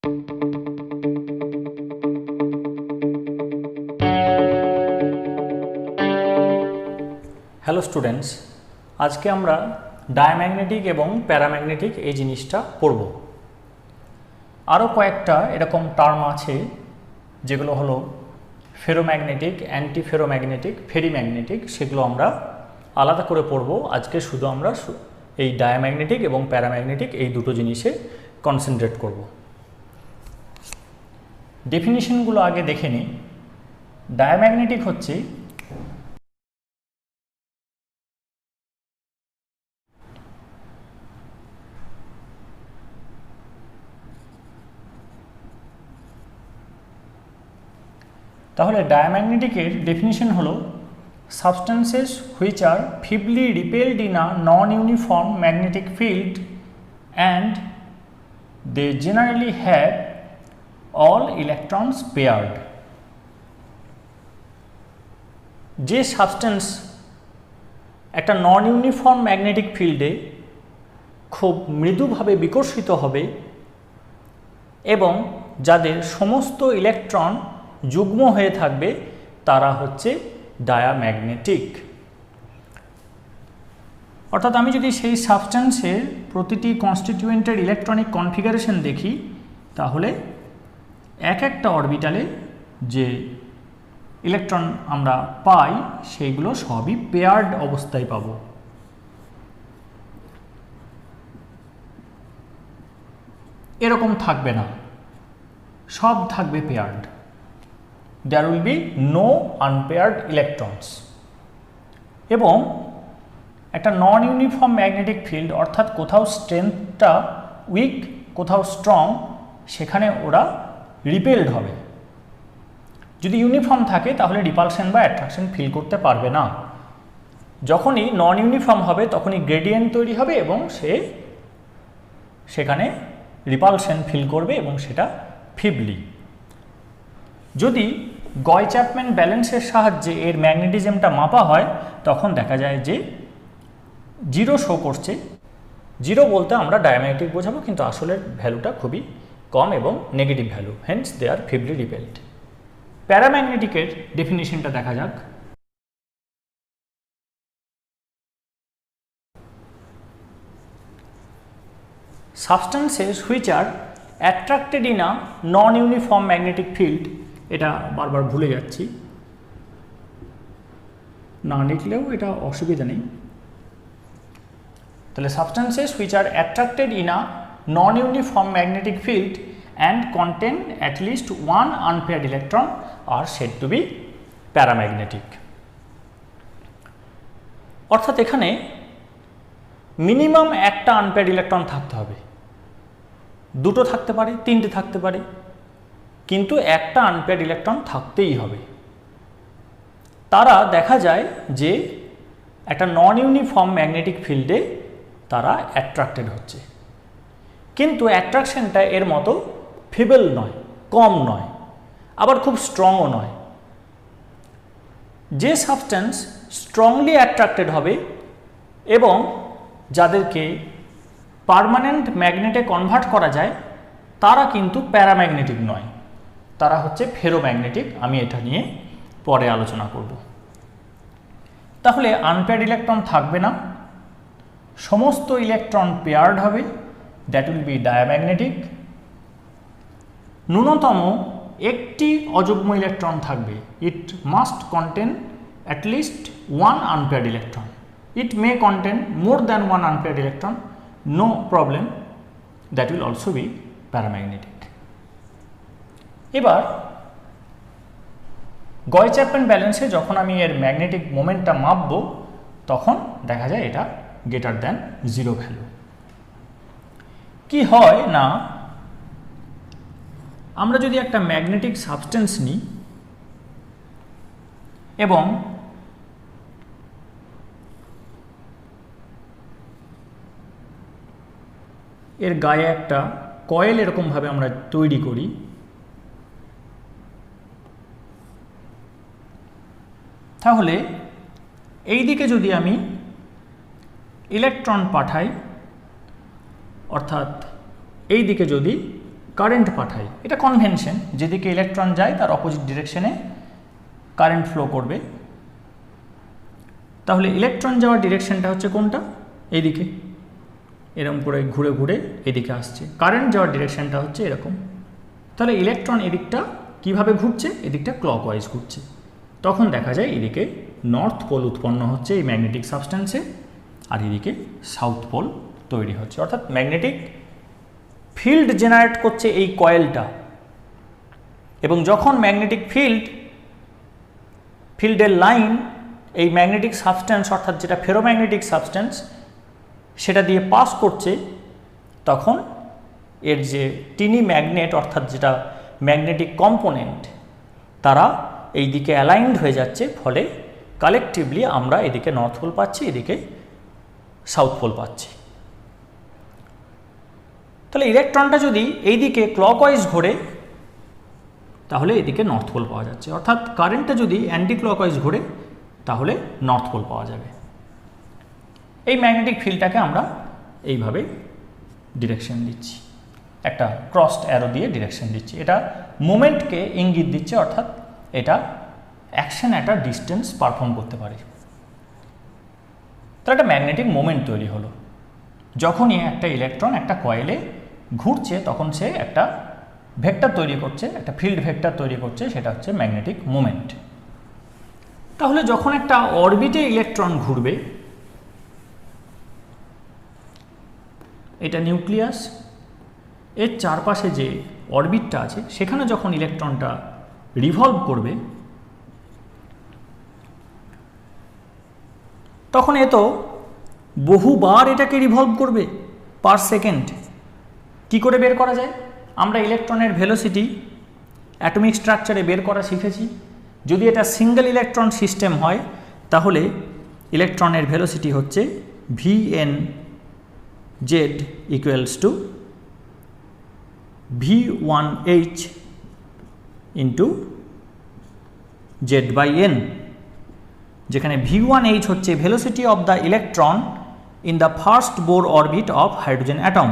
Hello students, আজকে আমরা diamagnetic এবং প্যারাম্যাগনেটিক এই জিনিসটা পড়ব। আরও কয়েকটা এরকম টার্ম আছে যেগুলো হলো ফেরোম্যাগনেটিক, অ্যান্টি ফেরোম্যাগনেটিক, ফেরিম্যাগনেটিক, সেগুলো আমরা আলাদা করে পড়ব। আজকে শুধু আমরা এই ডায়াম্যাগনেটিক এবং প্যারাম্যাগনেটিক এই দুটো জিনিসে কনসেন্ট্রেট করব। ডেফিনিশনগুলো আগে দেখে নিই। ডায়াম্যাগনেটিক হচ্ছে তাহলে ডায়াম্যাগনেটিকের ডেফিনিশন হলো substances which are feebly repelled in a non uniform magnetic field and they generally have all electrons paired. যে সাবস্টেন্স একটা নন ইউনিফর্ম ম্যাগনেটিক ফিল্ডে খুব মৃদুভাবে বিকর্ষিত হবে এবং যাদের সমস্ত ইলেকট্রন যুগ্ম হয়ে থাকবে তারা হচ্ছে ডায়াম্যাগনেটিক। অর্থাৎ আমি যদি সেই সাবস্টেন্সের প্রতিটি কনস্টিটিউয়েন্টের ইলেকট্রনিক কনফিগারেশন দেখি তাহলে এক একটা অরবিটালে যে ইলেকট্রন আমরা পাই সেইগুলো সবই পেয়ার্ড অবস্থায় পাবো। এরকম থাকবে না, সব থাকবে paired. There will be no unpaired electrons এবং একটা নন ইউনিফর্ম ম্যাগনেটিক ফিল্ড অর্থাৎ কোথাও স্ট্রেংথটা উইক কোথাও স্ট্রং, সেখানে ওরা রিপেলড হবে। যদি ইউনিফর্ম থাকে তাহলে রিপালশন বা অ্যাট্রাকশন ফিল করতে পারবে না। যখনই নন ইউনিফর্ম হবে তখনই গ্রেডিয়েন্ট তৈরি হবে এবং সেখানে রিপালশন ফিল করবে এবং সেটা ফিবলি। যদি গয় চ্যাপম্যান ব্যালেন্সের সাহায্যে এর ম্যাগনেটিজমটা মাপা হয় তখন দেখা যায় যে জিরো শো করছে। জিরো বলতে আমরা ডায়াম্যাগনেটিক বোঝাবো, কিন্তু আসলে ভ্যালুটা খুবই কম এবং নেগেটিভ ভ্যালু, হেন্স দে আর ফিবলি রিপেলড। প্যারাম্যাগনেটিকের ডেফিনিশনটা দেখা যাক। Substances which are attracted in a non uniform magnetic field, এটা বারবার ভুলে যাচ্ছি, না লিখলেও এটা অসুবিধা নেই। তাহলে substances which are attracted in a non uniform magnetic field and contain at least one unpaired electron are said to be paramagnetic. অর্থাৎ এখানে মিনিমাম একটা আনপেয়ার্ড ইলেকট্রন থাকতে হবে, দুটো থাকতে পারে, তিনটে থাকতে পারে, কিন্তু একটা আনপেয়ার্ড ইলেকট্রন থাকতেই হবে। তারা দেখা যায় যে একটা নন ইউনিফর্ম ম্যাগনেটিক ফিল্ডে তারা অ্যাট্রাক্টেড হচ্ছে, কিন্তু অ্যাট্রাকশনটা এর মতো ফিবল নয়, কম নয়, আবার খুব স্ট্রংও নয়। যে সাবস্টেন্স স্ট্রংলি অ্যাট্রাক্টেড হবে এবং যাদেরকে পার্মানেন্ট ম্যাগনেটে কনভার্ট করা যায় তারা কিন্তু প্যারাম্যাগনেটিক নয়, তারা হচ্ছে ফেরোম্যাগনেটিক। আমি এটা নিয়ে পরে আলোচনা করব। তাহলে আনপেয়ার্ড ইলেকট্রন থাকবে না, সমস্ত ইলেকট্রন পেয়ার্ড হবে, দ্যাট উইল বি ডায়াম্যাগনেটিক। ন্যূনতম একটি অযুগ্ম ইলেকট্রন থাকবে, it must contain at least one unpaired electron. It may contain more than one unpaired electron, no problem, that will also be paramagnetic. এবার Gouy Chapman ব্যালেন্সে যখন আমি এর ম্যাগনেটিক মোমেন্টটা মাপবো তখন দেখা যায় এটা গ্রেটার দ্যান জিরো ভ্যালু। কি হয় না, আমরা যদি একটা ম্যাগনেটিক সাবস্টেন্স নিই এবং এর গায়ে একটা কয়েল এরকমভাবে আমরা তৈরি করি, তাহলে এই দিকে যদি আমি ইলেকট্রন পাঠাই, অর্থাৎ এই দিকে যদি কারেন্ট পাঠাই, এটা কনভেনশন, যেদিকে ইলেকট্রন যায় তার অপোজিট ডিরেকশনে কারেন্ট ফ্লো করবে। তাহলে ইলেকট্রন যাওয়ার ডিরেকশনটা হচ্ছে কোনটা? এইদিকে, এরকম করে ঘুরে ঘুরে এদিকে আসছে। কারেন্ট যাওয়ার ডিরেকশনটা হচ্ছে এরকম। তাহলে ইলেকট্রন এদিকটা কিভাবে ঘুরছে? এদিকটা ক্লকওয়াইজ ঘুরছে। তখন দেখা যায় এদিকে নর্থ পোল উৎপন্ন হচ্ছে এই ম্যাগনেটিক সাবস্ট্যান্সে, আর এদিকে সাউথ পোল তৈরি হচ্ছে। অর্থাৎ ম্যাগনেটিক ফিল্ড জেনারেট করছে এই কয়েলটা, এবং যখন ম্যাগনেটিক ফিল্ডের লাইন এই ম্যাগনেটিক সাবস্ট্যান্স অর্থাৎ যেটা ফেরোম্যাগনেটিক সাবস্ট্যান্স সেটা দিয়ে পাস করছে, তখন এর যে টিনি ম্যাগনেট অর্থাৎ যেটা ম্যাগনেটিক কম্পোনেন্ট তারা এই দিকে অ্যালাইনড হয়ে যাচ্ছে, ফলে কালেকটিভলি আমরা এদিকে নর্থ পোল পাচ্ছি, এদিকে সাউথ পোল পাচ্ছি। তাহলে ইলেকট্রনটা যদি এইদিকে ক্লকওয়াইজ ঘোরে তাহলে এদিকে নর্থ পোল পাওয়া যাচ্ছে, অর্থাৎ কারেন্টটা যদি অ্যান্টি ক্লকওয়াইজ ঘোরে তাহলে নর্থ পোল পাওয়া যাবে। এই ম্যাগনেটিক ফিল্ডটাকে আমরা এইভাবে ডিরেকশন দিচ্ছি, একটা ক্রসড অ্যারো দিয়ে ডিরেকশন দিচ্ছি। এটা মুভমেন্টকে ইঙ্গিত দিচ্ছে, অর্থাৎ এটা অ্যাকশন একটা ডিস্টেন্স পারফর্ম করতে পারে। তাহলে একটা ম্যাগনেটিক মোমেন্ট তৈরি হলো। যখনই একটা ইলেকট্রন একটা কয়েলে ঘুরছে তখন সে একটা ভেক্টর তৈরি করছে, একটা ফিল্ড ভেক্টর তৈরি করছে, সেটা হচ্ছে ম্যাগনেটিক মোমেন্ট। তাহলে যখন একটা অরবিটে ইলেকট্রন ঘুরবে, এটা নিউক্লিয়াস, এর চারপাশে যে অরবিটটা আছে সেখানে যখন ইলেকট্রনটা রিভলভ করবে তখন এ তো বহুবার এটাকে রিভলভ করবে পার সেকেন্ড। কী করে বের করা যায়? আমরা ইলেকট্রনের ভেলোসিটি অ্যাটমিক স্ট্রাকচারে বের করা শিখেছি। যদি এটা সিঙ্গেল ইলেকট্রন সিস্টেম হয় তাহলে ইলেকট্রনের ভেলোসিটি হচ্ছে Vn(z) equals to V1h into z/n, যেখানে V1h হচ্ছে velocity of the electron in the first Bohr orbit of hydrogen atom.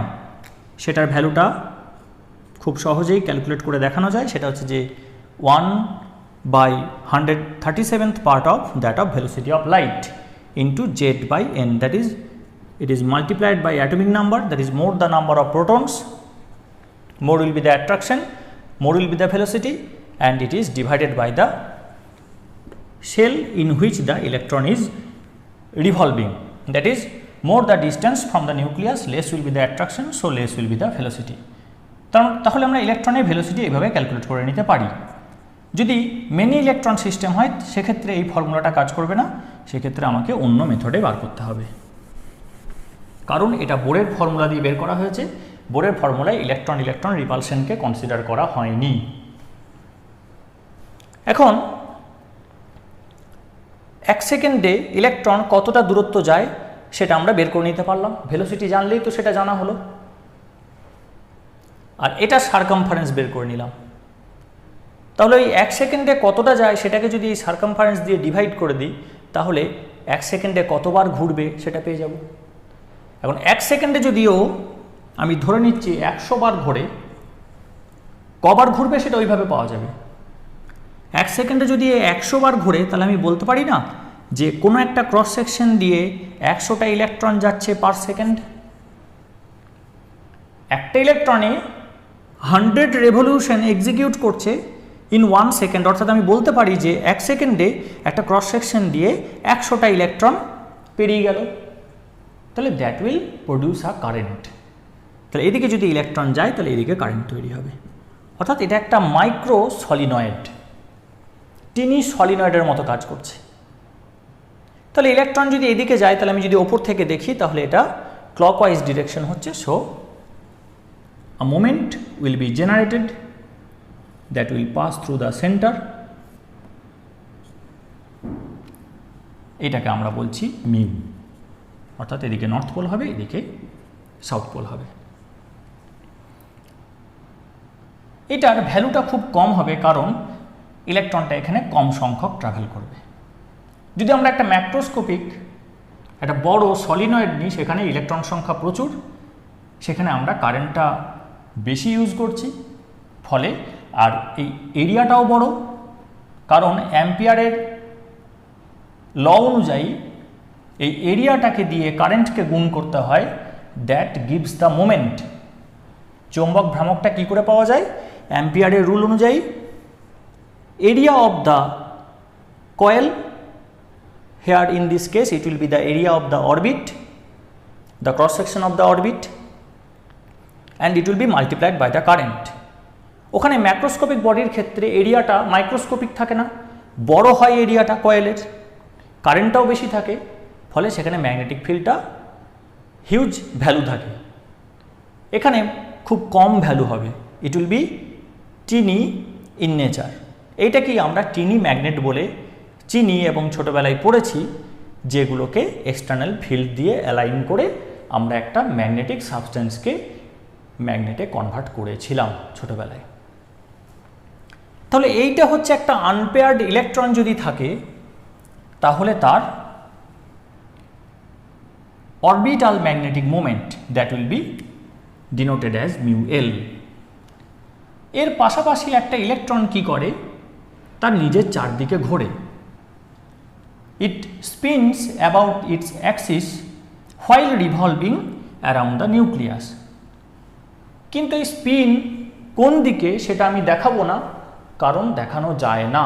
সেটার ভ্যালুটা খুব সহজেই ক্যালকুলেট করে দেখানো যায়, সেটা হচ্ছে যে 1/137th part of that of velocity of light into z/n, that is it is multiplied by atomic number, that is more the number of protons, more will be the attraction, more will be the velocity, and it is divided by the shell in which the electron is revolving, that is more the distance from the nucleus, less will be the attraction, so less will be the velocity. তাহলে আমরা ইলেকট্রনের velocity এইভাবে calculate করে নিতে পারি। যদি many electron system হয় সেক্ষেত্রে এই ফর্মুলাটা কাজ করবে না, সেক্ষেত্রে আমাকে অন্য মেথডে বার করতে হবে, কারণ এটা বোরের ফর্মুলা দিয়ে বের করা হয়েছে। বোরের ফর্মুলায় ইলেকট্রন রিপালশনকে কনসিডার করা হয়নি। এখন 1 সেকেন্ডে ইলেকট্রন কতটা দূরত্ব যায় সেটা আমরা বের করে নিতে পারলাম, ভেলোসিটি জানলেই তো সেটা জানা হলো। আর এটা সারকামফারেন্স বের করে নিলাম। তাহলে এই 1 সেকেন্ডে কতটা যায় সেটাকে যদি এই সারকামফারেন্স দিয়ে ডিভাইড করে দিই তাহলে 1 সেকেন্ডে কতবার ঘুরবে সেটা পেয়ে যাব। এখন 1 সেকেন্ডে যদিও আমি ধরে নিচ্ছি 100 বার ঘোরে, কবার ঘুরবে সেটা ওইভাবে পাওয়া যাবে। 1 সেকেন্ডে যদি 100 বার ঘুরে তাহলে আমি বলতে পারি না যে কোনো একটা ক্রস সেকশন দিয়ে 100টা ইলেকট্রন যাচ্ছে পার সেকেন্ড। একটা ইলেকট্রনে 100 রেভলিউশন এক্সিকিউট করছে ইন 1 সেকেন্ড, অর্থাৎ আমি বলতে পারি যে 1 সেকেন্ডে একটা ক্রস সেকশন দিয়ে 100টা ইলেকট্রন পেরিয়ে গেল, তাহলে that will produce a current. তাহলে এদিকে যদি ইলেকট্রন যায় তাহলে এদিকে কারেন্ট তৈরি হবে। অর্থাৎ এটা একটা মাইক্রো সলিনয়েড, টিনি সলিনয়েডের মতো কাজ করছে। তাহলে ইলেকট্রন যদি এদিকে যায় তাহলে আমি যদি ওপর থেকে দেখি তাহলে এটা ক্লকওয়াইজ ডিরেকশন হচ্ছে, so a moment will be generated that will pass through the center, এটাকে আমরা বলছি মিউ, অর্থাৎ এদিকে নর্থ পোল হবে, এদিকে সাউথ পোল হবে। এটার ভ্যালুটা খুব কম হবে কারণ ইলেকট্রনটা এখানে কম সংখ্যক ট্রাভেল করবে। যদি আমরা একটা ম্যাক্রোস্কোপিক একটা বড় সলিনয়েড নিই, সেখানে ইলেকট্রন সংখ্যা প্রচুর, সেখানে আমরা কারেন্টটা বেশি ইউজ করছি, ফলে আর এই এরিয়াটাও বড়, কারণ অ্যাম্পিয়ারের ল অনুযায়ী এই এরিয়াটাকে দিয়ে কারেন্টকে গুণ করতে হয়, দ্যাট গিভস দ্য মোমেন্ট। চৌম্বক ভ্রামকটা কি করে পাওয়া যায়? অ্যাম্পিয়ারের রুল অনুযায়ী area of the coil, here in this case it will be the area of the orbit, the cross section of the orbit, and it will be multiplied by the current. ওখানে macroscopic বডির ক্ষেত্রে এরিয়াটা microscopic থাকে না, বড় হয় এরিয়াটা কয়েলের, কারেন্টটাও বেশি থাকে, ফলে সেখানে ম্যাগনেটিক ফিল্ডটা হিউজ ভ্যালু থাকে। এখানে খুব কম ভ্যালু হবে, it will be tiny in nature. এইটাকেই আমরা টিনি ম্যাগনেট বলে চিনি এবং ছোটোবেলায় পড়েছি, যেগুলোকে এক্সটার্নাল ফিল্ড দিয়ে অ্যালাইন করে আমরা একটা ম্যাগনেটিক সাবস্টেন্সকে ম্যাগনেটে কনভার্ট করেছিলাম ছোটোবেলায়। তাহলে এইটা হচ্ছে একটা আনপেয়ার্ড ইলেকট্রন যদি থাকে, তাহলে তার orbital magnetic moment that will B denoted as mu L. এর পাশাপাশি একটা ইলেকট্রন কি করে? তার নিজের চারদিকে ঘোরে। It spins about its axis while revolving around the nucleus. কিন্তু এই স্পিন কোন দিকে সেটা আমি দেখাবো না, কারণ দেখানো যায় না।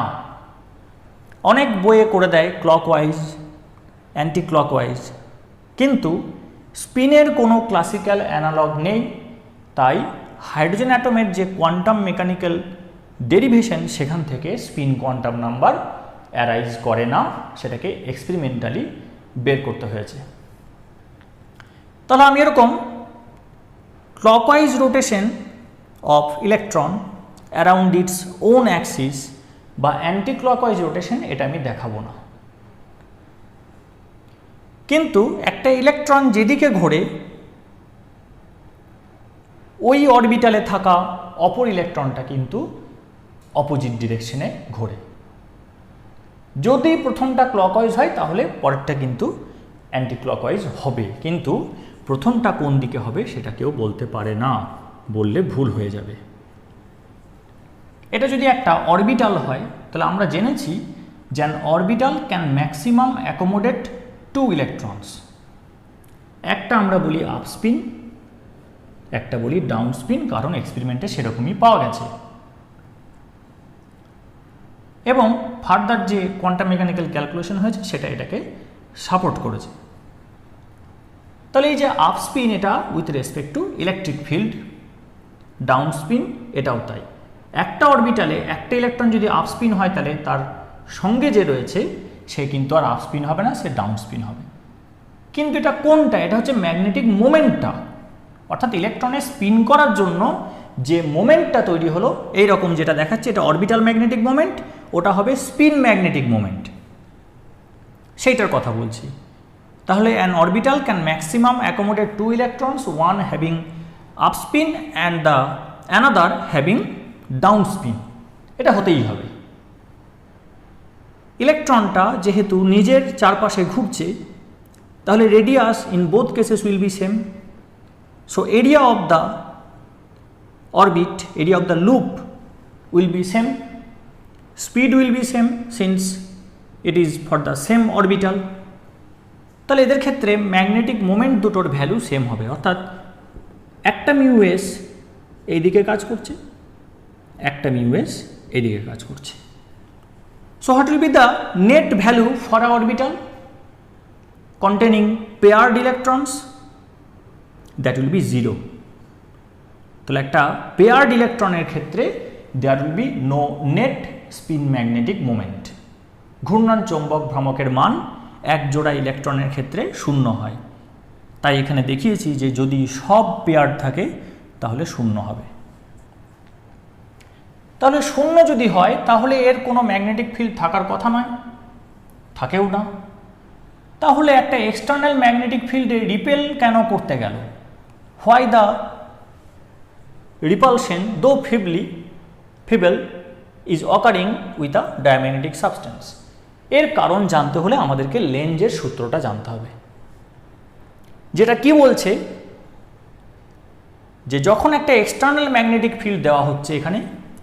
অনেক বইয়ে করে দেয় ক্লকওয়াইজ, অ্যান্টি ক্লকওয়াইজ, কিন্তু স্পিনের কোনো ক্লাসিক্যাল অ্যানালগ নেই। তাই হাইড্রোজেন অ্যাটমের যে কোয়ান্টাম মেকানিক্যাল ডেরিভেশন, সেখান থেকে স্পিন কোয়ান্টাম নাম্বার অ্যারাইজ করে না, সেটাকে এক্সপেরিমেন্টালি বের করতে হয়েছে। তাহলে আমি এরকম clockwise rotation of electron around its own Axis বা অ্যান্টি ক্লকওয়াইজ রোটেশন, এটা আমি দেখাবো না। কিন্তু একটা ইলেকট্রন যেদিকে ঘোরে, ওই অরবিটালে থাকা অপর ইলেকট্রনটা কিন্তু অপোজিট ডিরেকশনে ঘোরে। যদি প্রথমটা ক্লকওয়াইজ হয়, তাহলে পরেরটা কিন্তু অ্যান্টি ক্লকওয়াইজ হবে, কিন্তু প্রথমটা কোন দিকে হবে সেটা কেউ বলতে পারে না, বললে ভুল হয়ে যাবে। এটা যদি একটা অরবিটাল হয়, তাহলে আমরা জেনেছি যে an orbital can maximum accommodate 2 electrons. একটা আমরা বলি আপ স্পিন, একটা বলি ডাউন স্পিন, কারণ এক্সপেরিমেন্টে সেরকমই পাওয়া গেছে। এবং ফার্দার যে কোয়ান্টাম মেকানিক্যাল ক্যালকুলেশন হয়েছে সেটা এটাকে সাপোর্ট করেছে। তাহলে এই যে আপ স্পিন, এটা with respect to electric field, down spin এটাও তাই। একটা অরবিটালে একটা ইলেকট্রন যদি আপ স্পিন হয়, তাহলে তার সঙ্গে যে রয়েছে সে কিন্তু আর আপ স্পিন হবে না, সে ডাউন স্পিন হবে। কিন্তু এটা কোনটা? এটা হচ্ছে ম্যাগনেটিক মোমেন্টটা, অর্থাৎ ইলেকট্রনের স্পিন করার জন্য যে মোমেন্টটা তৈরি হলো, এইরকম যেটা দেখাচ্ছে, এটা অরবিটাল ম্যাগনেটিক মোমেন্ট, ওটা হবে স্পিন ম্যাগনেটিক মোমেন্ট, সেইটার কথা বলছি। তাহলে an orbital can maximum accommodate 2 electrons, one having up spin and the another having down spin. এটা হতেই হবে। ইলেকট্রনটা যেহেতু নিজের চারপাশে ঘুরছে, তাহলে radius in both cases will be same. So area of the orbit, area of the loop will be same, speed will be same since it is for the same orbital. তাহলে এদের ক্ষেত্রে ম্যাগনেটিক মোমেন্ট দুটোর value same হবে, অর্থাৎ একটা mu S এইদিকে কাজ করছে, একটা মিউ এস এইদিকে কাজ করছে। So what will be the net value for a orbital containing paired electrons? That will be 0. তাহলে একটা পেয়ার্ড ইলেকট্রনের ক্ষেত্রে there will be no net spin magnetic moment. ঘূর্ণন চৌম্বক ভ্রামকের মান এক জোড়া ইলেকট্রনের ক্ষেত্রে 0 হয়। তাই এখানে দেখিয়েছি যে যদি সব পেয়ার্ড থাকে তাহলে 0 হবে। তাহলে 0 যদি হয়, তাহলে এর কোনো ম্যাগনেটিক ফিল্ড থাকার কথা নয়, থাকেও না। তাহলে একটা এক্সটার্নাল ম্যাগনেটিক ফিল্ডে রিপেল কেন করতে গেল? Why the repulsion, though feeble, is occurring with a diamagnetic substance? এর কারণ জানতে হলে আমাদেরকে লেঞ্জের সূত্রটা জানতে হবে, যেটা কি বলছে যে যখন একটা এক্সটার্নাল ম্যাগনেটিক ফিল্ড দেওয়া হচ্ছে এখানে,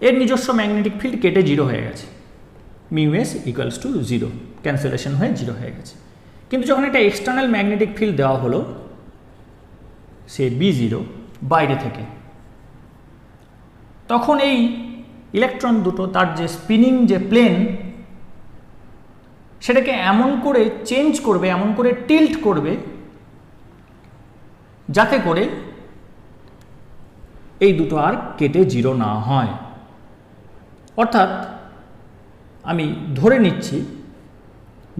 এর নিজস্ব ম্যাগনেটিক ফিল্ড কেটে 0 হয়ে গেছে, mu S equals to 0, cancellation হয়ে 0 হয়ে গেছে। কিন্তু যখন একটা এক্সটার্নাল ম্যাগনেটিক ফিল্ড দেওয়া হলো সে B0 বাইরে থেকে, তখন এই ইলেকট্রন দুটো তার যে স্পিনিং যে প্লেন সেটাকে এমন করে চেঞ্জ করবে, এমন করে টিল্ট করবে যাতে করে এই দুটো আর কেটে 0 না হয়। অর্থাৎ আমি ধরে নিচ্ছি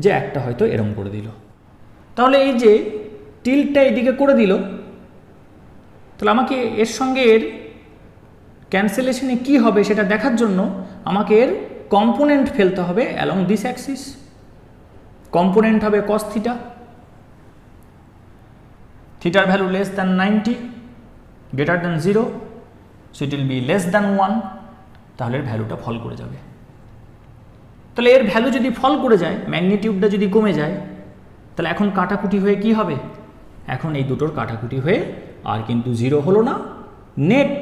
যে একটা হয়তো এরম করে দিল, তাহলে এই যে টিল্টটা এদিকে করে দিল, তাহলে আমাকে এর সঙ্গে এর ক্যান্সেলেশনে কি হবে সেটা দেখার জন্য আমাকে এর কম্পোনেন্ট ফেলতে হবে অ্যালং দিস অ্যাক্সিস। কম্পোনেন্ট হবে cos থিটা, থিটার value less than 90, greater than 0, so it will be less than 1, তাহলে এর ভ্যালুটা ফল করে যাবে। তাহলে এর ভ্যালু যদি ফল করে যায়, ম্যাগনিটিউডটা যদি কমে যায়, তাহলে এখন কাটাকুটি হয়ে কি হবে? এখন এই দুটোর কাটাকুটি হয়ে আর কিন্তু 0 হলো না, নেট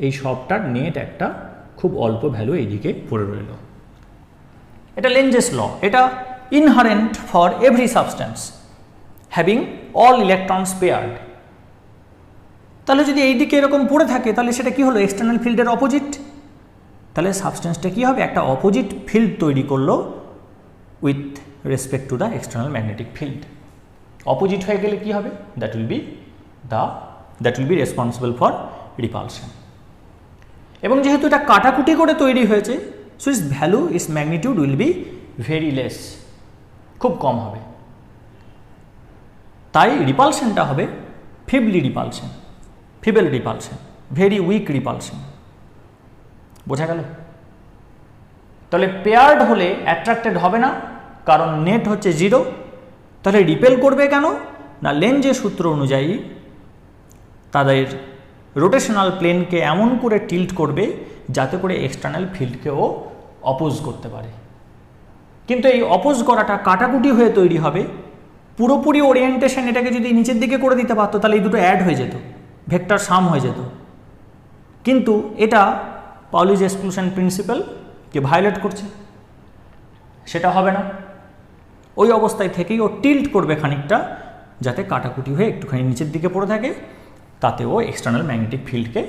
এই সবটার নেট একটা খুব অল্প ভ্যালু এইদিকে পড়ে রইল। এটা লেঞ্জেস ল, এটা inherent for every substance having all electrons paired. তাহলে যদি এই দিকে এরকম পড়ে থাকে তাহলে সেটা কি হলো? এক্সটার্নাল ফিল্ডের অপোজিট। তাহলে সাবস্টেন্সটা কি হবে? একটা অপোজিট ফিল্ড তৈরি করলো with respect to the external magnetic field. Opposite হয়ে গেলে কি হবে? That will be responsible for repulsion. এবং যেহেতু এটা কাটাকুটি করে তৈরি হয়েছে, so is value, is magnitude will be very less, খুব কম হবে। তাই রিপালশনটা হবে feeble repulsion, very weak repulsion. বোঝা গেল? তাহলে পেয়ার্ড হলে অ্যাট্রাক্টেড হবে না, কারণ নেট হচ্ছে 0। তাহলে রিপেল করবে কেন না? লেঞ্জের সূত্র অনুযায়ী তাদের রোটেশনাল প্লেনকে এমন করে টিল্ট করবে যাতে করে এক্সটার্নাল ফিল্ডকেও অপোজ করতে পারে। কিন্তু এই অপোজ করাটা কাটাকুটি হয়ে তৈরি হবে। পুরোপুরি ওরিয়েন্টেশন এটাকে যদি নিচের দিকে করে দিতে পারতো তাহলে এই দুটো অ্যাড হয়ে যেত, ভেক্টর সাম হয়ে যেত। কিন্তু এটা পাউলি's এক্সক্লুশন প্রিন্সিপালকে ভায়োলেট করছে, সেটা হবে না। ওই অবস্থায় থেকেই ও টিল্ট করবে খানিকটা, যাতে কাটাকুটি হয়ে একটুখানি নিচের দিকে পড়ে থাকে, তাতে ও এক্সটার্নাল ম্যাগনেটিক ফিল্ডকে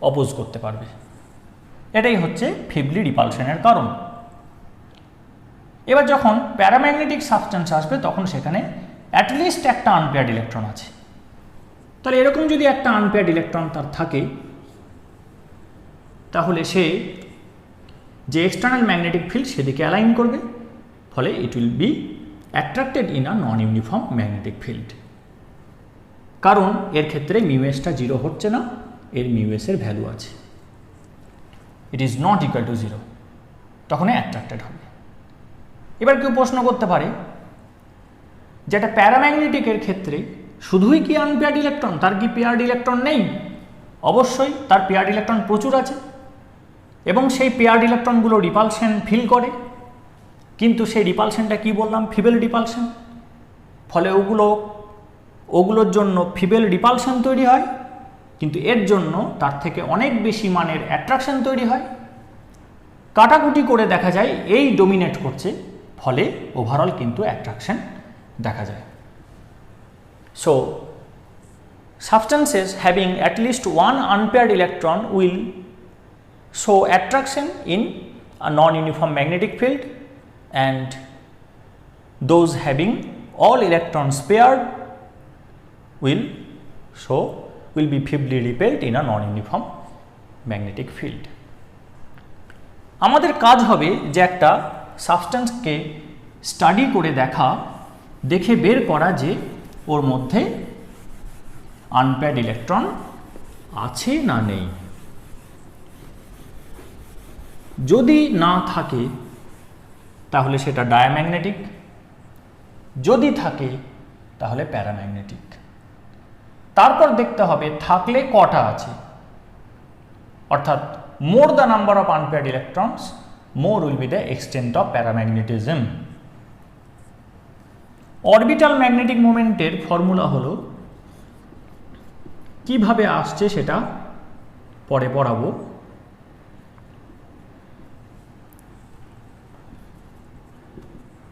অপোজ করতে পারবে। এটাই হচ্ছে ফিবলি রিপালশনের কারণ। এবার যখন প্যারাম্যাগনেটিক সাবস্টেন্স আসবে তখন সেখানে অ্যাটলিস্ট একটা আনপেয়ার্ড ইলেকট্রন আছে। তাহলে এরকম যদি একটা আনপেয়ার্ড ইলেকট্রন তার থাকে, তাহলে সে যে এক্সটার্নাল ম্যাগনেটিক ফিল্ড সেদিকে অ্যালাইন করবে, ফলে ইট will B attracted in a non uniform magnetic field. কারণ এর ক্ষেত্রে মিউএসটা 0 হচ্ছে না, এর মিউএসের ভ্যালু আছে, it is not equal to 0, তখন অ্যাট্রাক্টেড হবে। এবার কেউ প্রশ্ন করতে পারে যেটা প্যারাম্যাগনেটিকের ক্ষেত্রে শুধুই কি আনপেয়ার্ড ইলেকট্রন, তার কি পেয়ার্ড ইলেকট্রন নেই? অবশ্যই তার পেয়ার্ড ইলেকট্রন প্রচুর আছে, এবং সেই পেয়ার্ড ইলেকট্রনগুলো রিপালশন ফিল করে। কিন্তু সেই রিপালশনটা কি বললাম? ফিবেল রিপালশন। ফলে ওগুলোর জন্য ফিবেল রিপালশন তৈরি হয়, কিন্তু এর জন্য তার থেকে অনেক বেশি মানের অ্যাট্রাকশন তৈরি হয়। কাটাকুটি করে দেখা যায় এই ডোমিনেট করছে, ফলে ওভারঅল কিন্তু অ্যাট্রাকশন দেখা যায়। So substances having at least one unpaired electron will show attraction in a non-uniform magnetic field, and those having all electrons paired will be feebly repelled in a non-uniform magnetic field. আমাদের কাজ হবে যে একটা সাবস্টেন্সকে study করে দেখে বের করা যে ওর মধ্যে আনপেয়ার্ড ইলেকট্রন আছে না নেই। যদি না থাকে তাহলে সেটা ডায়াম্যাগনেটিক, যদি থাকে তাহলে প্যারাম্যাগনেটিক। তারপর দেখতে হবে থাকলে কটা আছে, অর্থাৎ more the number of unpaired electrons, more will be the extent of paramagnetism. Orbital magnetic মোমেন্টের ফর্মুলা হলো, কিভাবে আসছে সেটা পরে পড়াবো।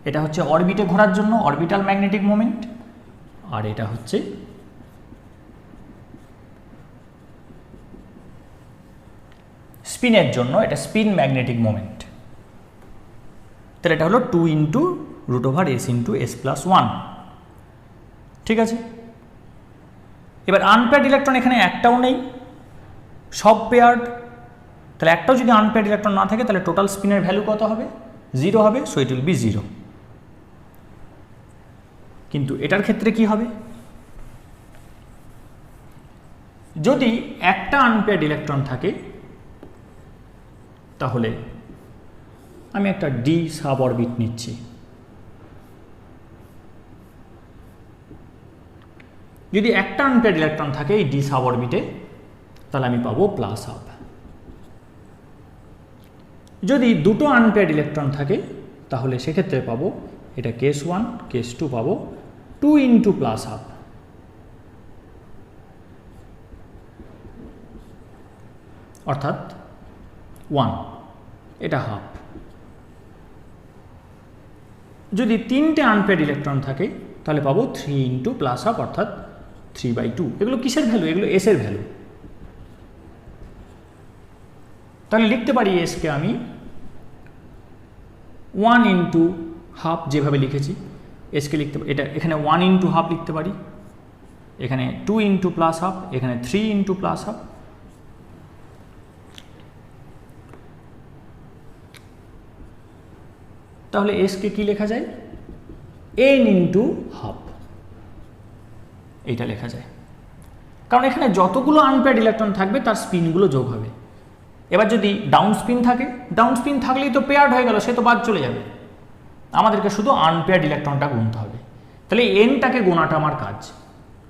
এটা হচ্ছে অরবিটে ঘোরার জন্য অরবিটাল ম্যাগনেটিক মোমেন্ট, আর এটা হচ্ছে স্পিনের জন্য, এটা স্পিন ম্যাগনেটিক মোমেন্ট। তাহলে এটা হলো 2 ইন্টু √s ইন্টু s+1। ঠিক আছে, এবার আনপেয়ার্ড ইলেকট্রন এখানে একটাও নেই, সব পেয়ার্ড। তাহলে একটাও যদি আনপেয়ার্ড ইলেকট্রন না থাকে তাহলে টোটাল স্পিনের ভ্যালু কত হবে? 0 হবে, সো ইট উইল বি 0। কিন্তু এটার ক্ষেত্রে কি হবে? যদি একটা আনপেয়ার্ড ইলেকট্রন থাকে তাহলে আমি একটা ডি সাব অরবিট নিচ্ছি। যদি একটা আনপেয়ার্ড ইলেকট্রন থাকে এই ডি সাব অরবিটে তাহলে আমি পাবো প্লাস হাফ। যদি দুটো আনপেয়ার্ড ইলেকট্রন থাকে তাহলে সেক্ষেত্রে পাবো এটা কেস 1 কেস 2 পাবো 2 ইন্টু প্লাস হাফ, অর্থাৎ 1, এটা হাফ। যদি তিনটে আনপেয়ার্ড ইলেকট্রন থাকে তাহলে পাবো 3 ইন্টু প্লাস হাফ, অর্থাৎ 3/2। এগুলো কিসের ভ্যালু? এগুলো এস এর ভ্যালু। তাহলে লিখতে পারি এসকে আমি 1 ইন্টু হাফ, যেভাবে লিখেছি এসকে লিখতে পারি, এটা এখানে 1 ইন্টু হাফ লিখতে পারি, এখানে 2 ইন্টু প্লাস হাফ, এখানে 3 ইন্টু প্লাস হাফ। তাহলে এসকে কি লেখা যায়? n ইন্টু হাফ, এইটা লেখা যায়। কারণ এখানে যতগুলো আনপেয়ার্ড ইলেকট্রন থাকবে তার স্পিনগুলো যোগ হবে। এবার যদি ডাউন স্পিন থাকে, ডাউন স্পিন থাকলেই তো পেয়ার্ড হয়ে গেল, সে তো বাদ চলে যাবে। আমাদেরকে শুধু আনপেয়ার্ড ইলেকট্রনটা গুনতে হবে। তাহলে এনটাকে গোনাটা আমার কাজ।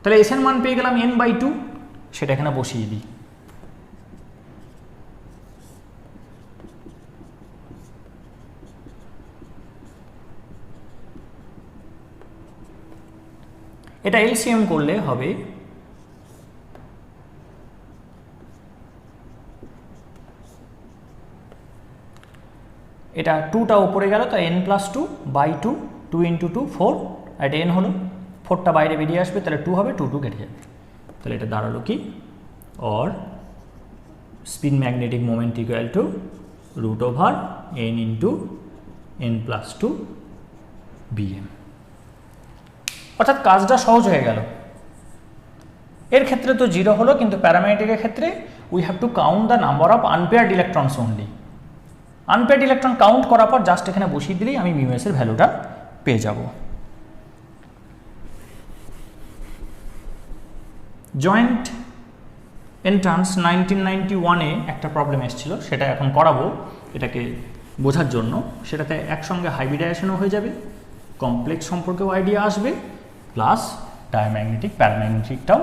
তাহলে এস এর মান পেয়ে গেলাম n/2, সেটা এখানে বসিয়ে দিই। এটা এলসিএম করলে হবে এটা 2টা উপরে গেল, তো n+2/2, 2 ইন্টু 2 4, আর এটা n হলো, 4টা বাইরে বেরিয়ে আসবে, তাহলে 2 হবে, 2 কেটে যাবে। তাহলে এটা দাঁড়ালো কি? Or spin magnetic moment equal to √n into n+2 bm। অর্থাৎ কাজটা সহজ হয়ে গেল। এর ক্ষেত্রে তো 0 হলো, কিন্তু প্যারাম্যাগনেটিকের ক্ষেত্রে we have to count the number of unpaired electrons only. Unpaired electron count করার পর জাস্ট এখানে বসিয়ে দিলেই আমি মিউ এর ভ্যালুটা পেয়ে যাব। জয়েন্ট এন্ট্রান্স 1991-এ একটা প্রবলেম এসেছিল, সেটা এখন করাবো এটাকে বোঝার জন্য। সেটাতে একসঙ্গে হাইব্রিডাইজেশনও হয়ে যাবে, কমপ্লেক্স সম্পর্কেও আইডিয়া আসবে, প্লাস ডায়াম্যাগনেটিক প্যারাম্যাগনেটিকটাও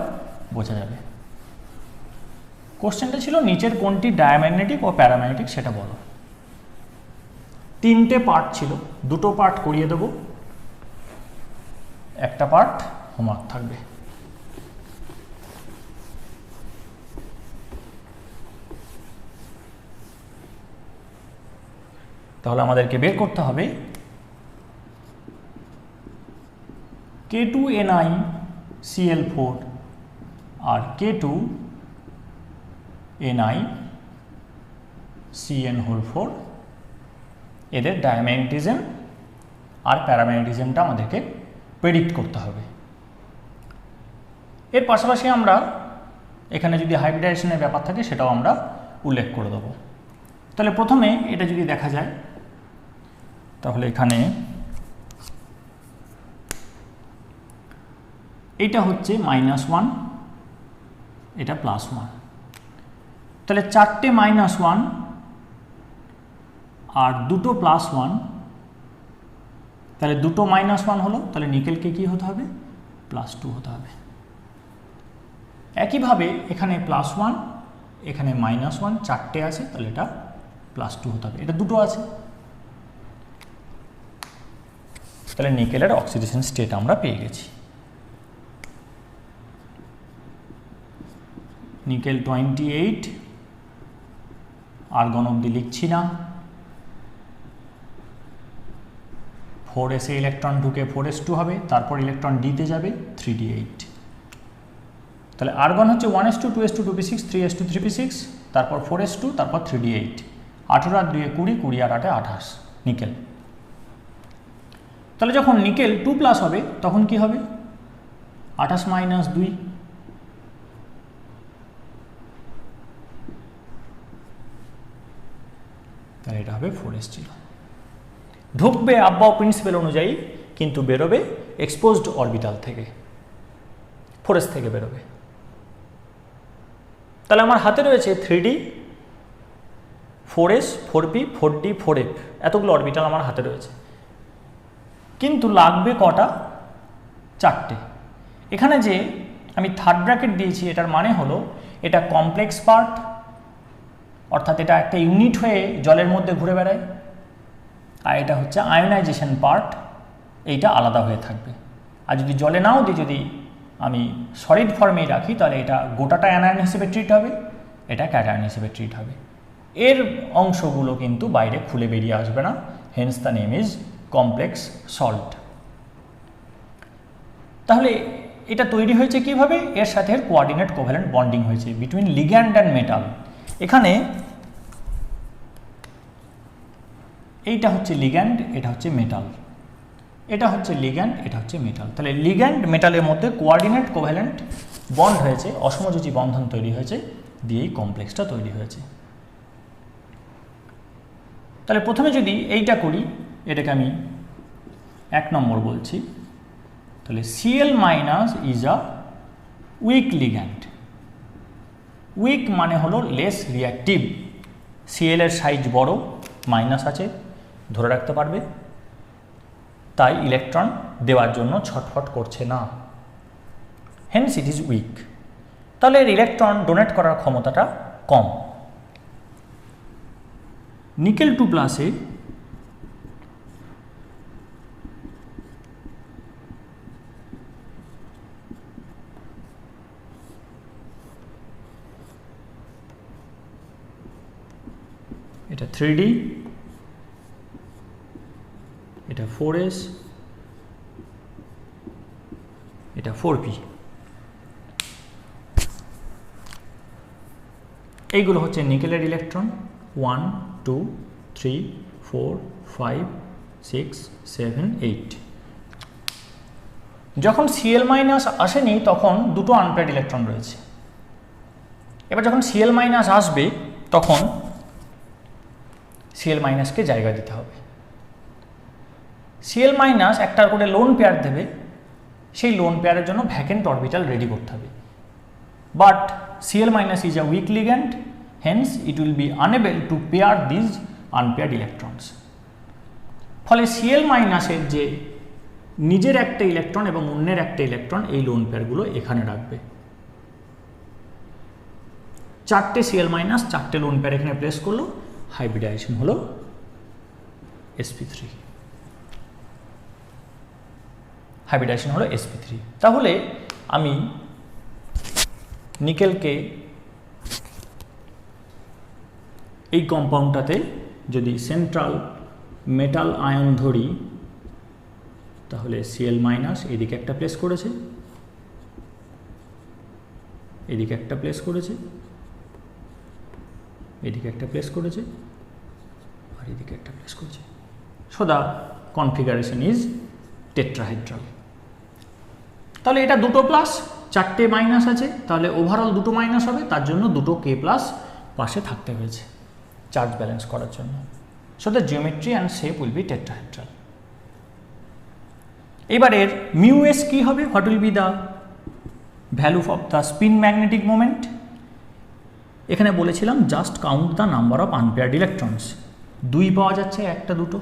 বোঝা যাবে। কোশ্চেনটা ছিল নিচের কোনটি ডায়াম্যাগনেটিক ও প্যারাম্যাগনেটিক সেটা বলো। 3টে পার্ট ছিল, 2টো পার্ট করিয়ে দেবো, একটা পার্ট হোমওয়ার্ক থাকবে। তাহলে আমাদেরকে বের করতে হবে K2NiCl4 আর K2NiCN4 এদের ডায়াম্যাগনেটিজম আর প্যারাম্যাগনেটিজমটা আমাদেরকে প্রেডিক্ট করতে হবে। এর পাশাপাশি আমরা এখানে যদি হাইব্রিডাইজেশনের ব্যাপার থাকে সেটাও আমরা উল্লেখ করে দেবো। তাহলে প্রথমে এটা যদি দেখা যায় তাহলে এখানে এটা হচ্ছে -1, এটা +1, তাহলে 4টে -1 আর 2টো +1, তাহলে 2টো -1 হলো, তাহলে নিকেলকে কি হতে হবে? +2 হতে হবে। একইভাবে এখানে +1, এখানে -1, 4টে আছে, তাহলে এটা +2 হতে হবে। এটা 2টো আছে, তাহলে নিকেলের অক্সিডেশন স্টেট আমরা পেয়ে গেছি। নিকেল 28 আর্গন অবধি লিখছি না, 4s এ ইলেকট্রন ঢুকে 4s2 হবে, তারপর ইলেকট্রন ডিতে যাবে 3d8। তাহলে আর্গন হচ্ছে 1s2 2s2 2p6 3s2 3p6, তারপর 4s2, তারপর 3d8। 18 আর 2 20, 20 আর 8 28 নিকেল। তাহলে যখন নিকেল 2+ হবে তখন কি হবে? 28 - 2, তাহলে এটা হবে 4s0। ঢুকবে আব্বাও প্রিন্সিপাল অনুযায়ী, কিন্তু বেরোবে এক্সপোজড অরবিটাল থেকে, 4s থেকে বেরোবে। তাহলে আমার হাতে রয়েছে 3d 4s 4p 4d 4f, এতগুলো অরবিটাল আমার হাতে রয়েছে, কিন্তু লাগবে কটা? 4টে। এখানে যে আমি থার্ড ব্র্যাকেট দিয়েছি এটার মানে হলো এটা কমপ্লেক্স পার্ট, অর্থাৎ এটা একটা ইউনিট হয়ে জলের মধ্যে ঘুরে বেড়ায়, আর এটা হচ্ছে আয়োনাইজেশন পার্ট, এইটা আলাদা হয়ে থাকবে। আর যদি জলে নাও দিই, যদি আমি সলিড ফর্মেই রাখি, তাহলে এটা গোটাটা অ্যানায়ন হিসেবে ট্রিট হবে, এটা ক্যাটায়ন হিসেবে ট্রিট হবে। এর অংশগুলো কিন্তু বাইরে খুলে বেরিয়ে আসবে না, hence the name is complex salt. তাহলে এটা তৈরি হয়েছে কিভাবে? এর সাথে কোঅর্ডিনেট কোভ্যালেন্ট বন্ডিং হয়েছে বিটুইন লিগ্যান্ড অ্যান্ড মেটাল। এখানে এইটা হচ্ছে লিগ্যান্ড, এটা হচ্ছে মেটাল, এটা হচ্ছে লিগ্যান্ড, এটা হচ্ছে মেটাল। তাহলে লিগ্যান্ড মেটালের মধ্যে কোঅর্ডিনেট কোভ্যালেন্ট বন্ড হয়েছে, অসমযোজী বন্ধন তৈরি হয়েছে, দিয়েই কমপ্লেক্সটা তৈরি হয়েছে। তাহলে প্রথমে যদি এইটা করি, এটাকে আমি 1 নম্বর বলছি, তাহলে Cl- is a weak ligand. Weak মানে হলো লেস রিঅ্যাক্টিভ। Cl এর সাইজ বড়, মাইনাস আছে, ধরে রাখতে পারবে, তাই ইলেকট্রন দেওয়ার জন্য ছটফট করছে না, হেন্স ইট ইজ উইক। তাহলে এর ইলেকট্রন ডোনেট করার ক্ষমতাটা কম। নিকেল 2+ এটা 3d, এটা 4s, এটা 4p। এইগুলো হচ্ছে নিকেলের ইলেকট্রন, 1 2 3 4 5 6 7 8। যখন Cl- আসেনি তখন দুটো আনপেয়ার্ড ইলেকট্রন রয়েছে। এবার যখন Cl- আসবে তখন Cl- কে জায়গা দিতে হবে। Cl- একটা করে লোন পেয়ার দেবে, সেই লোন পেয়ারের জন্য ভ্যাকেন্ট অরবিটাল রেডি করতে হবে। But Cl- is a weak ligand, hence it will be unable to pair these unpaired electrons. ফলে Cl- এর যে নিজের একটা ইলেকট্রন এবং অন্যের একটা ইলেকট্রন, এই লোন পেয়ারগুলো এখানে রাখবে। 4টে Cl- 4টে লোন পেয়ার এখানে প্লেস করলো, হাইব্রিডাইজেশন হলো sp3। হাইব্রিডাইজেশন হলো sp3। তাহলে আমি নিকেলকে এই কম্পাউন্ডটাতে যদি সেন্ট্রাল মেটাল আয়ন ধরি, তাহলে Cl- এদিকে একটা প্লেস করেছে, এদিকে একটা প্লেস করেছে, এদিকে একটা প্লেস করেছে, আর এদিকে একটা প্লেস করেছে। So the configuration is tetrahedral. তাহলে এটা দুটো প্লাস, 4টে মাইনাস আছে, তাহলে ওভারঅল দুটো মাইনাস হবে, তার জন্য দুটো K+ পাশে থাকতে হয়েছে চার্জ ব্যালেন্স করার জন্য। So the geometry and shape will be tetrahedral. এবারের μs কি হবে? What will be the value of the spin magnetic moment? এখানে বলেছিলাম just count the number of unpaired electrons. 2 পাওয়া যাচ্ছে, একটা দুটো।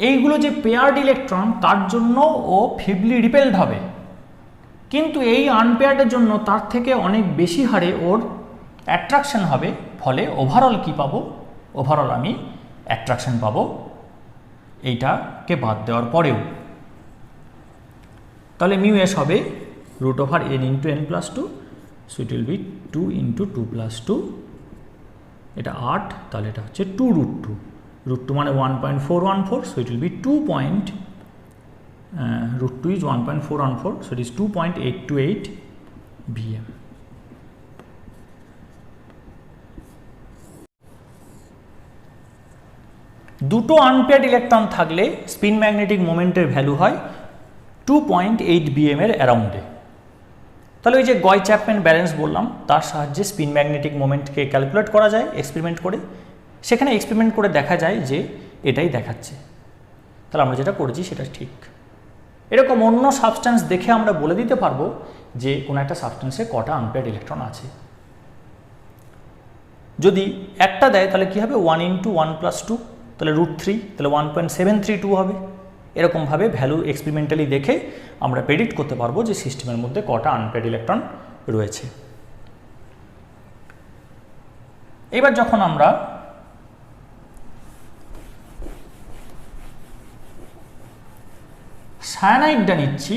এইগুলো যে পেয়ার্ড ইলেকট্রন, তার জন্য ও ফিবলি রিপেলড হবে, কিন্তু এই আনপেয়ার্ডের জন্য তার থেকে অনেক বেশি হারে ওর অ্যাট্রাকশন হবে। ফলে ওভারঅল কি পাবো? ওভারঅল আমি অ্যাট্রাকশন পাবো এইটাকে বাদ দেওয়ার পরেও। তাহলে μs হবে √n × n + 2, so it will be 2 × 2 + 2 এটা 8, তাহলে এটা হচ্ছে 2√2, √2 মানে 1.414, so it will be √2 is 1.414, so it is 2.828 bm. দুটো আনপেয়ার্ড ইলেকট্রন থাকলে স্পিন ম্যাগনেটিক মোমেন্টের ভ্যালু হয় 2.8 bm এর অ্যারাউন্ডে। তাহলে ওই যে গয় চ্যাপম্যান ব্যালেন্স বললাম, তার সাহায্যে স্পিন ম্যাগনেটিক মোমেন্টকে ক্যালকুলেট করা যায় এক্সপেরিমেন্ট করে। সেখানে এক্সপেরিমেন্ট করে দেখা যায় যে এটাই দেখাচ্ছে, তাহলে আমরা যেটা করেছি সেটা ঠিক। এরকম অন্য সাবস্ট্যান্স দেখে আমরা বলে দিতে পারবো যে কোনো একটা সাবস্ট্যান্সে কটা আনপেয়ার্ড ইলেকট্রন আছে। যদি একটা দেয় তাহলে কি হবে, 1 × 1 + 2, তাহলে √3, তাহলে 1.732 হবে। এরকমভাবে ভ্যালু এক্সপেরিমেন্টালি দেখে আমরা প্রেডিক্ট করতে পারবো যে সিস্টেমের মধ্যে কটা আনপেয়ার্ড ইলেকট্রন রয়েছে। এবার যখন আমরা সায়ানাইডটা নিচ্ছি,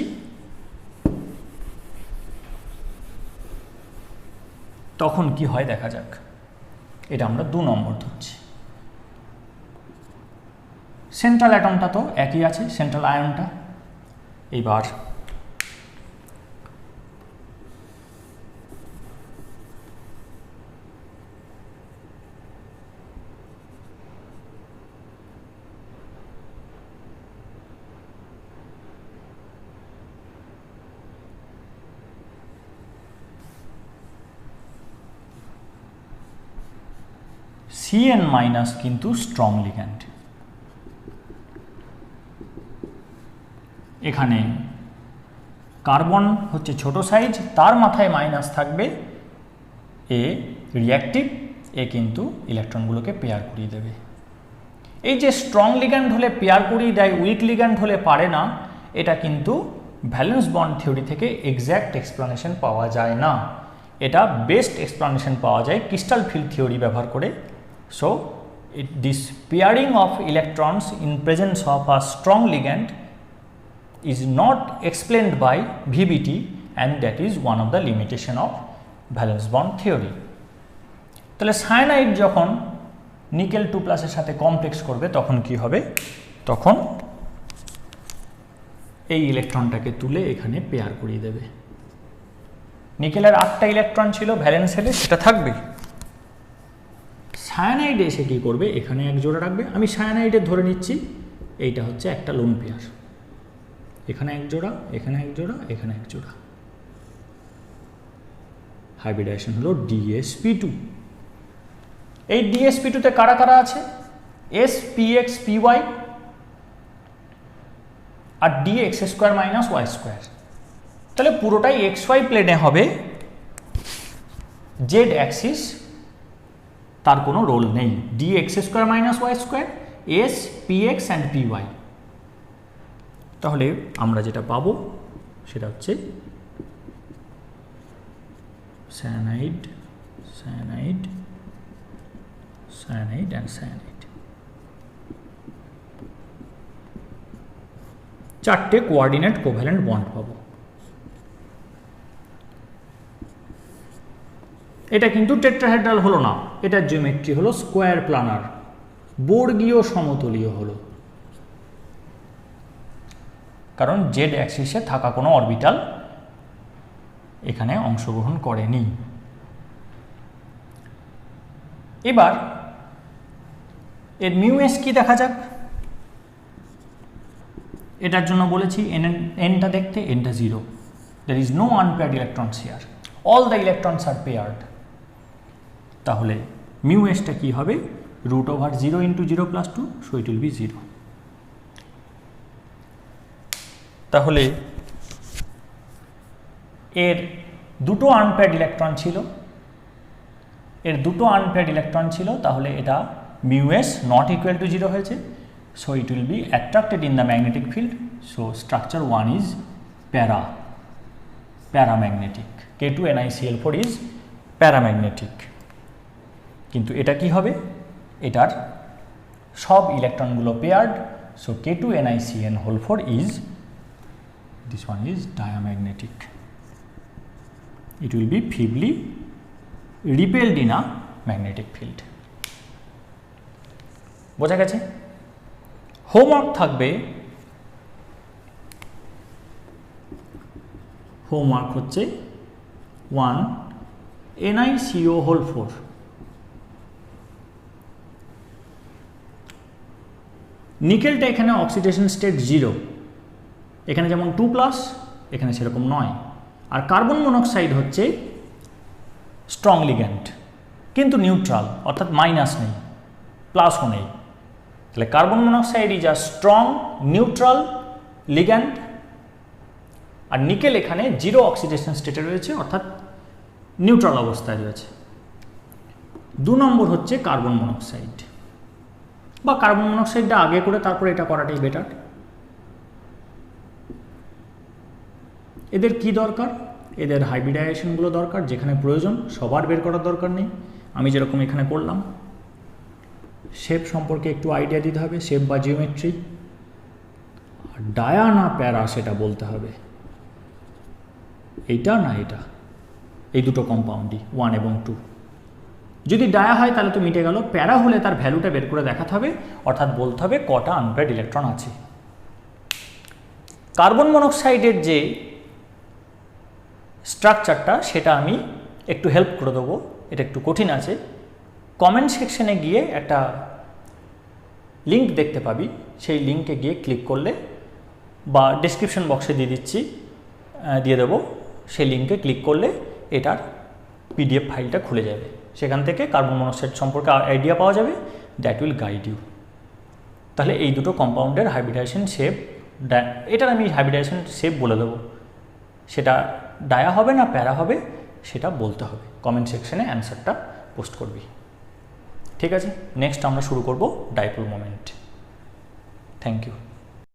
তখন কি হয় দেখা যাক। এটা আমরা 2 নম্বর ধরছি। সেন্ট্রাল অ্যাটমটা তো একই আছে, সেন্ট্রাল আয়নটা। এবার Cn- কিন্তু স্ট্রং লিগ্যান্ড। এখানে কার্বন হচ্ছে ছোট সাইজ, তার মাথায় মাইনাস থাকবে, এ রিঅ্যাক্টিভ, এ কিন্তু ইলেকট্রনগুলোকে পেয়ার করিয়ে দেবে। এই যে স্ট্রং লিগ্যান্ড হলে পেয়ার করিয়ে দেয়, উইক লিগ্যান্ড হলে পারে না, এটা কিন্তু ভ্যালেন্স বন্ড থিওরি থেকে এক্স্যাক্ট এক্সপ্লানেশন পাওয়া যায় না। এটা বেস্ট এক্সপ্লানেশন পাওয়া যায় ক্রিস্টাল ফিল্ড থিওরি ব্যবহার করে। So this pairing of electrons in presence of a strong ligand is not explained by VBT, and that is one of the limitation of valence bond theory. তাহলে cyanide যখন nickel 2+ এর সাথে complex করবে তখন কি হবে, তখন এই ইলেকট্রনটাকে তুলে এখানে পেয়ার করিয়ে দেবে। নিকেলের 8টা ইলেকট্রন ছিল ভ্যালেন্স শেলে, সেটা থাকবে। সায়ানাইড এসে কি করবে, এখানে এক জোড়া রাখবে। আমি সায়ানাইডে ধরে নিচ্ছি এইটা হচ্ছে একটা লোন পেয়ার, এখানে এক জোড়া, এখানে এক জোড়া, এখানে এক জোড়া। হাইব্রিডাইজেশন হলো DsP2। এই DsP2-তে কারা কারা আছে, S, Px, Py আর Dx² - y²। তাহলে পুরোটাই xy প্লেনে হবে, z অ্যাক্সিস তার কোনো রোল নেই। Dx² - y², S, Px and Py। তাহলে আমরা যেটা পাবো সেটা হচ্ছে cyanide, cyanide, cyanide and cyanide. 4টে কোঅর্ডিনেট কোভ্যালেন্ট বন্ড পাবো। এটা কিন্তু টেট্রাহেড্রাল হলো না, এটার জিওমেট্রি হলো স্কোয়ার প্লানার, বর্গীয় সমতলীয় হলো, কারণ জেড অ্যাক্সিসে থাকা কোনো অরবিটাল এখানে অংশগ্রহণ করেনি। এবার এর μs কি দেখা যাক। এটার জন্য বলেছি nটা দেখতে, nটা 0, there is no unpaired electrons here, all the electrons are paired। তাহলে μsটা কি হবে, √0 × 0 + 2, so it will be 0। তাহলে এর দুটো আনপেয়ার্ড ইলেকট্রন ছিল, তাহলে এটা μs not equal to 0 হয়েছে, so it will be attracted in the magnetic field, so structure 1 is paramagnetic, K2NiCl4 is paramagnetic। কিন্তু এটা কি হবে, এটার সব ইলেকট্রনগুলো paired, so K2NiCl4 is, this one is diamagnetic, it will be feebly repelled in a magnetic field। বোঝা গেছে? Homework থাকবে, homework হচ্ছে 1 NiCO হোল 4। নিকেলটা এখানে অক্সিডেশন স্টেট 0, এখানে যেমন 2+, এখানে সেরকম নয়। আর কার্বন মনোক্সাইড হচ্ছে স্ট্রং লিগ্যান্ড কিন্তু নিউট্রাল, অর্থাৎ মাইনাস নেই প্লাসও নেই। তাহলে carbon monoxide is a strong neutral ligand, আর নিকেল এখানে 0 অক্সিডেশন স্টেটে রয়েছে, অর্থাৎ নিউট্রাল অবস্থায় রয়েছে। 2 নম্বর হচ্ছে কার্বন মনোক্সাইড, বা কার্বন মনোক্সাইডটা আগে করে তারপরে এটা করাটাই বেটার। এদের কি দরকার? এদের হাইব্রিডাইজেশনগুলো দরকার, যেখানে প্রয়োজন, সবার বের করার দরকার নেই। আমি যেরকম এখানে করলাম, শেপ সম্পর্কে একটু আইডিয়া দিতে হবে, শেপ বা জিওমেট্রি। আর ডায়া না প্যারা সেটা বলতে হবে, এইটা না এটা, এই দুটো কম্পাউন্ডই 1 এবং 2। যদি ডায়া হয় তাহলে তো মিটে গেল, প্যারা হলে তার ভ্যালুটা বের করে দেখাতে হবে, অর্থাৎ বলতে হবে কটা আনপেয়ার্ড ইলেকট্রন আছে। কার্বন মনোক্সাইডের যে স্ট্রাকচারটা সেটা আমি একটু হেল্প করে দেবো, এটা একটু কঠিন আছে। কমেন্ট সেকশনে গিয়ে একটা লিঙ্ক দেখতে পাবি, সেই লিঙ্কে গিয়ে ক্লিক করলে, বা ডেসক্রিপশন বক্সে দিয়ে দেবো, সেই লিঙ্কে ক্লিক করলে এটার PDF ফাইলটা খুলে যাবে। সেখান থেকে কার্বন মনোক্সাইড সম্পর্কে আইডিয়া পাওয়া যাবে, দ্যাট উইল গাইড ইউ। তাহলে এই দুটো কম্পাউন্ডের হাইব্রিডাইজেশন শেপ, এটার আমি হাইব্রিডাইজেশন শেপ বলে দেবো, সেটা ডায়া হবে না প্যারা হবে সেটা বলতে হবে। কমেন্ট সেকশনে অ্যান্সারটা পোস্ট করবি, ঠিক আছে? নেক্সট আমরা শুরু করব ডাইপোল মোমেন্ট। Thank you.